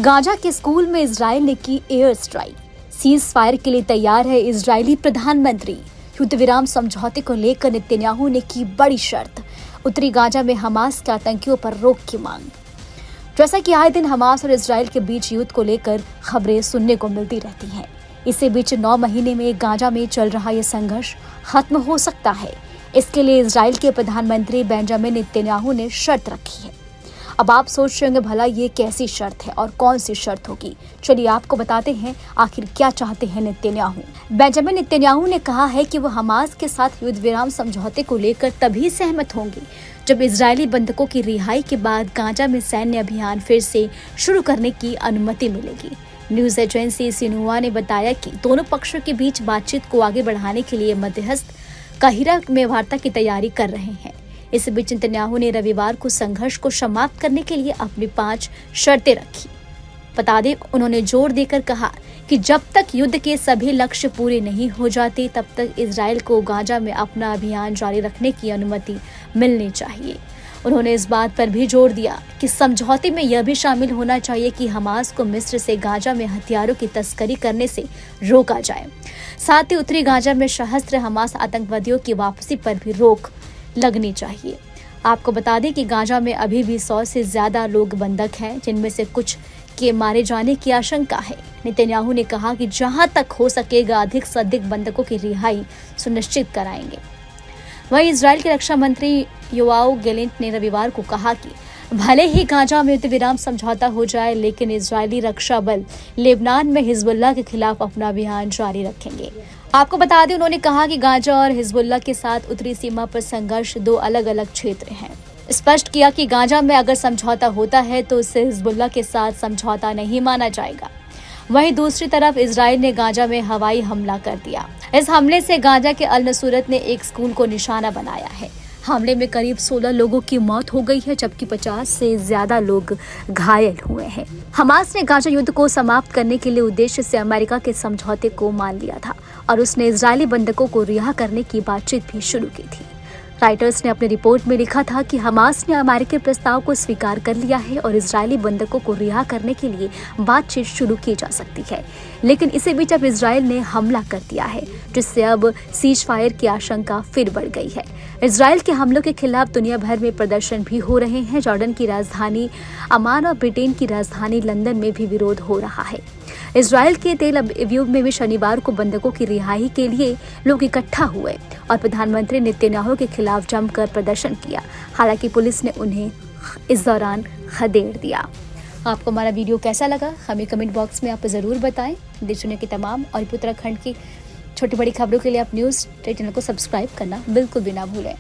Gaza के school में Israel ने की एयर स्ट्राइक। सीज फायर के लिए तैयार है इजरायली प्रधानमंत्री। युद्ध विराम समझौते को लेकर नेतन्याहू ने की बड़ी शर्त। उत्तरी गाजा में हमास के आतंकियों पर रोक की मांग। जैसा कि आए दिन हमास और इजराइल के बीच युद्ध को लेकर खबरें सुनने को मिलती रहती हैं। इसी बीच 9 महीने में गाजा में चल रहा ये संघर्ष खत्म हो सकता है। इसके लिए इजराइल के प्रधानमंत्री बेंजामिन नेतन्याहू ने शर्त रखी है। अब आप सोच रहे होंगे भला ये कैसी शर्त है और कौन सी शर्त होगी। चलिए आपको बताते हैं आखिर क्या चाहते हैं नेतन्याहू। बेंजामिन नेतन्याहू ने कहा है कि वो हमास के साथ युद्ध विराम समझौते को लेकर तभी सहमत होंगे जब इजरायली बंधकों की रिहाई के बाद गाजा में सैन्य अभियान फिर से शुरू करने की अनुमति मिलेगी। न्यूज एजेंसी सिन्हुआ ने बताया कि दोनों पक्षों के बीच बातचीत को आगे बढ़ाने के लिए मध्यस्थ काहिरा में वार्ता की तैयारी कर रहे हैं। इस बीच नेतन्याहू ने रविवार को संघर्ष को समाप्त करने के लिए अपनी 5 शर्तें रखी। बता दें, उन्होंने जोर देकर कहा कि जब तक युद्ध के सभी लक्ष्य पूरे नहीं हो जाते तब तक इजराइल को गाजा में अपना अभियान जारी रखने की अनुमति मिलनी चाहिए। उन्होंने इस बात पर भी जोर दिया कि समझौते में यह भी शामिल होना चाहिए कि हमास को मिस्र से गाजा में हथियारों की तस्करी करने से रोका जाए। साथ ही उत्तरी गाजा में सशस्त्र हमास आतंकवादियों की वापसी पर भी रोक लगनी चाहिए। आपको बता दें कि गाजा में अभी भी 100 से ज्यादा लोग बंधक हैं, जिनमें से कुछ के मारे जाने की आशंका है। नेतन्याहू ने कहा कि जहां तक हो सकेगा अधिक से अधिक बंधकों की रिहाई सुनिश्चित कराएंगे। वहीं इजराइल के रक्षा मंत्री योआव गैलेंट ने रविवार को कहा कि भले ही गाजा में युद्ध विराम समझौता हो जाए, लेकिन इजरायली रक्षा बल लेबनान में हिजबुल्लाह के खिलाफ अपना अभियान जारी रखेंगे। आपको बता दें, उन्होंने कहा कि गाजा और हिजबुल्लाह के साथ उत्तरी सीमा पर संघर्ष 2 अलग अलग क्षेत्र हैं। स्पष्ट किया कि गाजा में अगर समझौता होता है तो उससे हिजबुल्लाह के साथ समझौता नहीं माना जाएगा। वहीं दूसरी तरफ इजराइल ने गाजा में हवाई हमला कर दिया। इस हमले से गाजा के अल नसूरत ने एक स्कूल को निशाना बनाया है। हमले में करीब 16 लोगों की मौत हो गई है, जबकि 50 से ज्यादा लोग घायल हुए हैं। हमास ने गाजा युद्ध को समाप्त करने के लिए उद्देश्य से अमेरिका के समझौते को मान लिया था और उसने इजरायली बंधकों को रिहा करने की बातचीत भी शुरू की थी। राइटर्स ने अपनी रिपोर्ट में लिखा था कि हमास ने अमेरिकी प्रस्ताव को स्वीकार कर लिया है और इजरायली बंधकों को रिहा करने के लिए बातचीत शुरू की जा सकती है। लेकिन इसी बीच अब इजराइल ने हमला कर दिया है, जिससे अब सीज फायर की आशंका फिर बढ़ गई है। इजराइल के हमलों के खिलाफ दुनिया भर में प्रदर्शन भी हो रहे हैं। जॉर्डन की राजधानी अमान और ब्रिटेन की राजधानी लंदन में भी विरोध हो रहा है। इजराइल के तेल अवीव में भी शनिवार को बंधकों की रिहाई के लिए लोग इकट्ठा हुए और प्रधानमंत्री नेतन्याहू के खिलाफ जमकर प्रदर्शन किया। हालांकि पुलिस ने उन्हें इस दौरान खदेड़ दिया। आपको हमारा वीडियो कैसा लगा हमें कमेंट बॉक्स में आप जरूर बताएं। देश दुनिया की तमाम और उत्तराखंड की छोटी बड़ी खबरों के लिए आप न्यूज़ चैनल को सब्सक्राइब करना बिल्कुल भी ना भूलें।